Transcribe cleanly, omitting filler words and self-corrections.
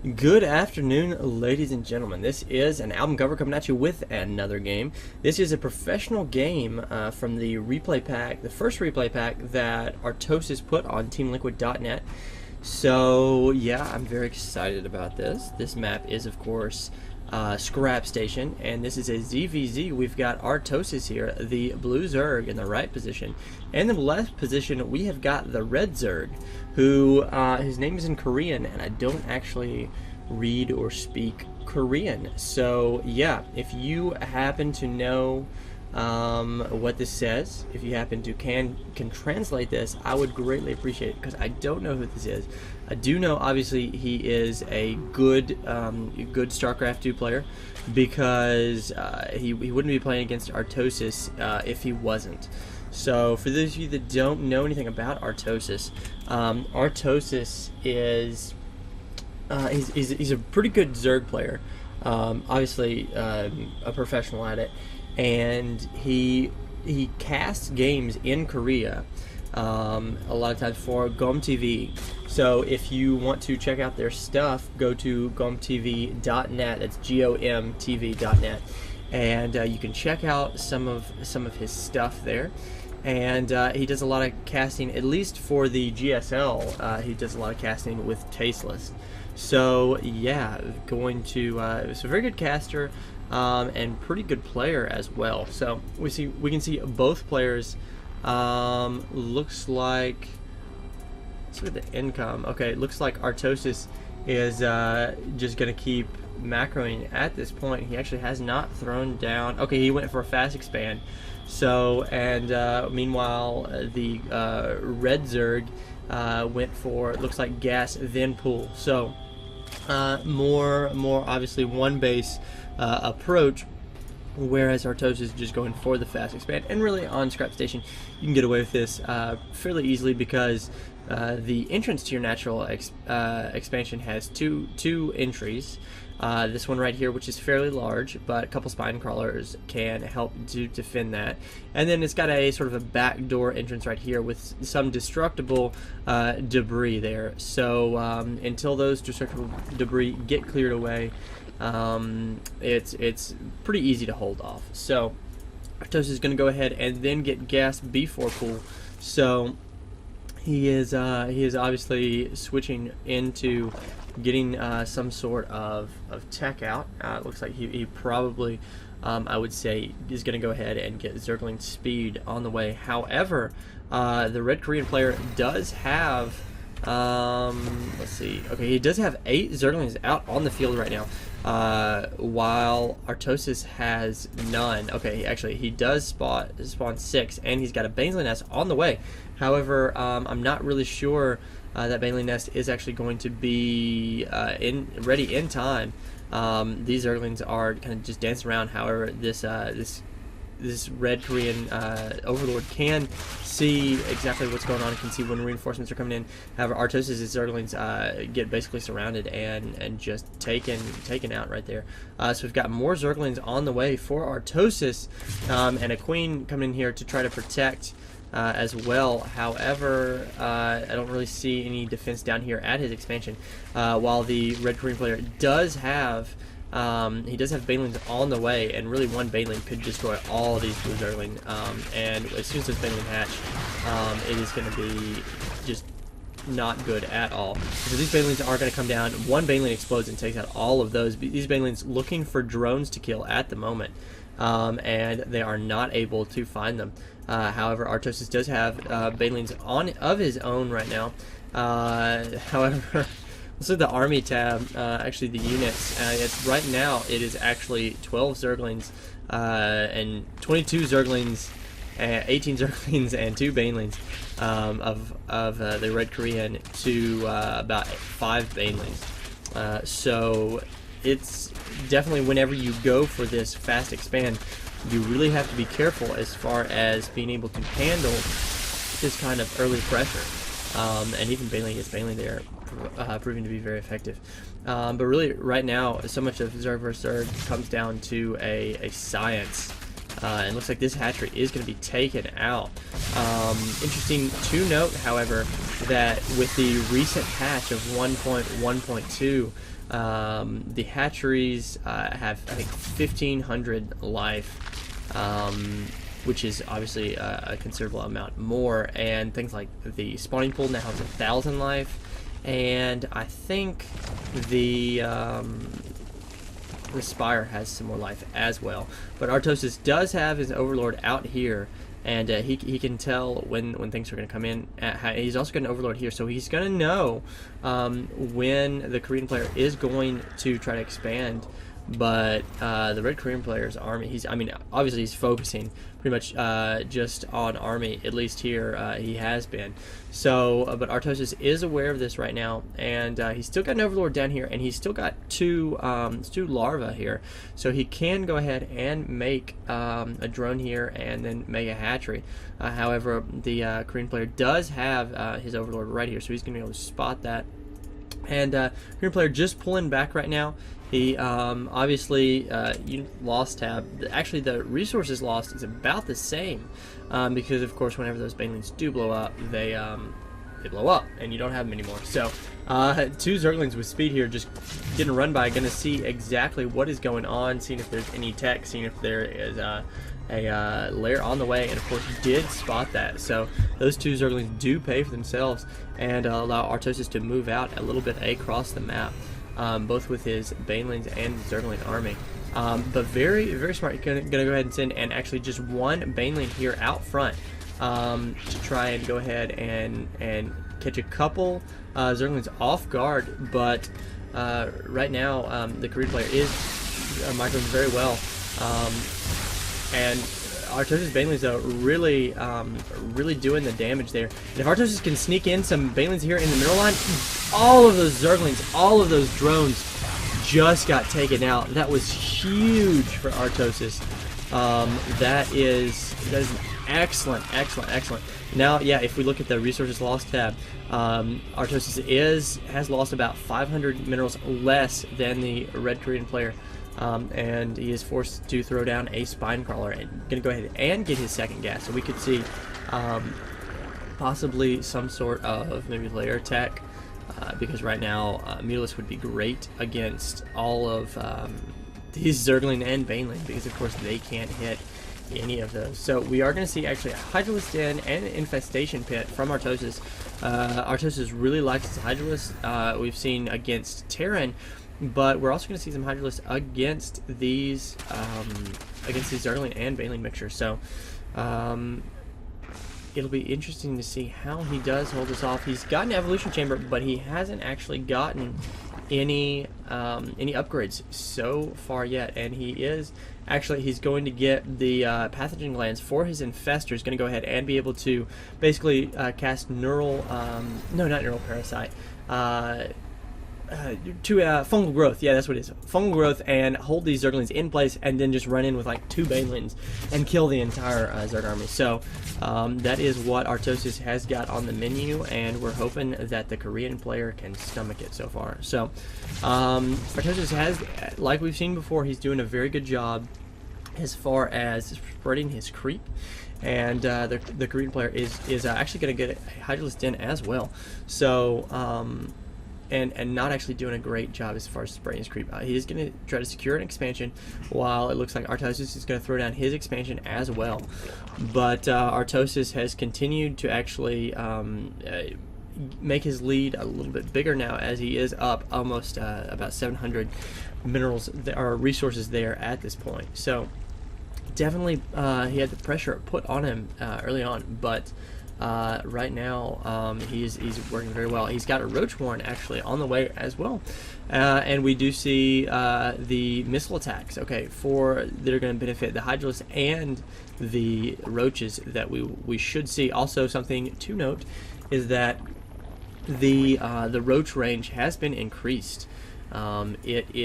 Good afternoon, ladies and gentlemen. This is an album cover coming at you with another game. This is a professional game from the replay pack, the first replay pack that Artosis put on TeamLiquid.net. So, yeah, I'm very excited about this. This map is, of course, Scrap Station, and this is a ZVZ. We've got Artosis here, the blue Zerg, in the right position. And in the left position, we have got the red Zerg, who, his name is in Korean, and I don't actually read or speak Korean. So, yeah, if you happen to know what this says, if you happen to can translate this, I would greatly appreciate it, because I don't know who this is. I do know, obviously, he is a good StarCraft 2 player, because he wouldn't be playing against Artosis if he wasn't. So for those of you that don't know anything about Artosis, Artosis is he's a pretty good Zerg player, obviously a professional at it, and he casts games in Korea a lot of times for GomTV. So if you want to check out their stuff, go to gomtv.net. That's GOMTV.net, and you can check out some of his stuff there. And he does a lot of casting, at least for the GSL. He does a lot of casting with Tasteless. So yeah, it's a very good caster and pretty good player as well. So we can see both players. Looks like, let's look at the income. Okay, it looks like Artosis is just gonna keep macroing at this point. He actually has not thrown down. Okay, he went for a fast expand. So, and meanwhile, the red Zerg went for, it looks like, gas then pool. So more obviously one base approach, whereas Artosis is just going for the fast expand. And really on Scrap Station you can get away with this fairly easily, because the entrance to your natural expansion has two entries. This one right here, which is fairly large, but a couple spine crawlers can help to defend that. And then it's got a sort of a backdoor entrance right here with some destructible debris there. So until those destructible debris get cleared away, it's pretty easy to hold off. So Artosis is going to go ahead and then get gas B4 pool. So he is obviously switching into getting some sort of tech out. It looks like he probably, I would say, is going to go ahead and get Zergling speed on the way. However, the red Korean player does have, let's see, okay, he does have 8 Zerglings out on the field right now, while Artosis has none. Okay, actually, he does spawn 6, and he's got a Banesley Nest on the way. However, I'm not really sure that Banesley Nest is actually going to be ready in time. These Zerglings are kind of just dancing around. However, this red Korean overlord can see exactly what's going on and can see when reinforcements are coming in. However, Artosis' Zerglings get basically surrounded and just taken out right there. So we've got more Zerglings on the way for Artosis, and a queen coming in here to try to protect as well. However, I don't really see any defense down here at his expansion, while the red Korean player does have Banelings on the way, and really one Baneling could destroy all of these blue Zergling, and as soon as those Baneling hatch, it is going to be just not good at all. So these Banelings are going to come down. One Baneling explodes and takes out all of those. These Banelings looking for drones to kill at the moment, and they are not able to find them. However, Artosis does have Banelings of his own right now. However, let's look at the army tab, actually the units. Right now it is actually 12 Zerglings and 22 Zerglings, 18 Zerglings and 2 Banelings of the red Korean to about 5 Banelings. So it's definitely, whenever you go for this fast expand, you really have to be careful as far as being able to handle this kind of early pressure. And even Baneling there, proving to be very effective. But really, right now, so much of Zerg vs. Zerg comes down to a science And looks like this hatchery is going to be taken out. Interesting to note, however, that with the recent patch of 1.1.2, the hatcheries have, I think, 1,500 life, which is obviously a considerable amount more, and things like the spawning pool now has 1,000 life, and I think the Spire has some more life as well. But Artosis does have his Overlord out here, and he can tell when things are going to come in. He's also got an Overlord here, so he's going to know when the Korean player is going to try to expand. But the Red Korean player's army, obviously he's focusing pretty much just on army, at least here he has been. So, but Artosis is aware of this right now, and he's still got an Overlord down here, and he's still got two larvae here. So he can go ahead and make a drone here and then make a hatchery. However, the Korean player does have his Overlord right here, so he's going to be able to spot that. And Korean player just pulling back right now. He obviously lost tab. Actually, the resources lost is about the same because, of course, whenever those banelings do blow up, they blow up, and you don't have them anymore. So, two Zerglings with speed here, just getting run by. Going to see exactly what is going on, seeing if there's any tech, seeing if there is a lair on the way, and of course did spot that. So those two Zerglings do pay for themselves and allow Artosis to move out a little bit across the map. Both with his Banelings and Zergling army. But very, very smart. You're going to go ahead and send and actually just one Baneling here out front to try and go ahead and catch a couple Zerglings off guard. But right now, the Korean player is microing very well. And Artosis Banelings, though, really doing the damage there. And if Artosis can sneak in some Banelings here in the middle line, all of those Zerglings, all of those drones just got taken out. That was huge for Artosis. That is an excellent. Now, yeah, if we look at the resources lost tab, Artosis has lost about 500 minerals less than the Red Korean player. And he is forced to throw down a spine crawler and going to go ahead and get his second gas. So we could see possibly some sort of maybe layer attack because right now Mulus would be great against all of these Zergling and Baneling because of course they can't hit any of those. So we are going to see actually a Hydralisk Den and an Infestation Pit from Artosis. Artosis really likes his Hydralisk. We've seen against Terran, but we're also going to see some Hydralisk against these Zergling and Baneling mixture. So it'll be interesting to see how he does hold this off. He's got an Evolution Chamber, but he hasn't actually gotten any upgrades so far yet. And he's going to get the pathogen glands for his infestor. He's going to go ahead and be able to basically cast neural parasite. Fungal growth, yeah, that's what it is. Fungal growth, and hold these Zerglings in place, and then just run in with like 2 Banelings and kill the entire Zerg army. So that is what Artosis has got on the menu, and we're hoping that the Korean player can stomach it so far. So Artosis has, like we've seen before, he's doing a very good job as far as spreading his creep. And the Korean player is actually going to get a Hydralisk Den as well. So and not actually doing a great job as far as spraying his creep. He is going to try to secure an expansion, while it looks like Artosis is going to throw down his expansion as well. But Artosis has continued to actually make his lead a little bit bigger now, as he is up almost about 700 minerals or resources there at this point. So definitely he had the pressure put on him early on, but right now he's working very well. He's got a Roach Warren actually on the way as well, and we do see the missile attacks, okay, that are going to benefit the Hydralisk and the Roaches that we should see. Also, something to note is that the Roach range has been increased. It is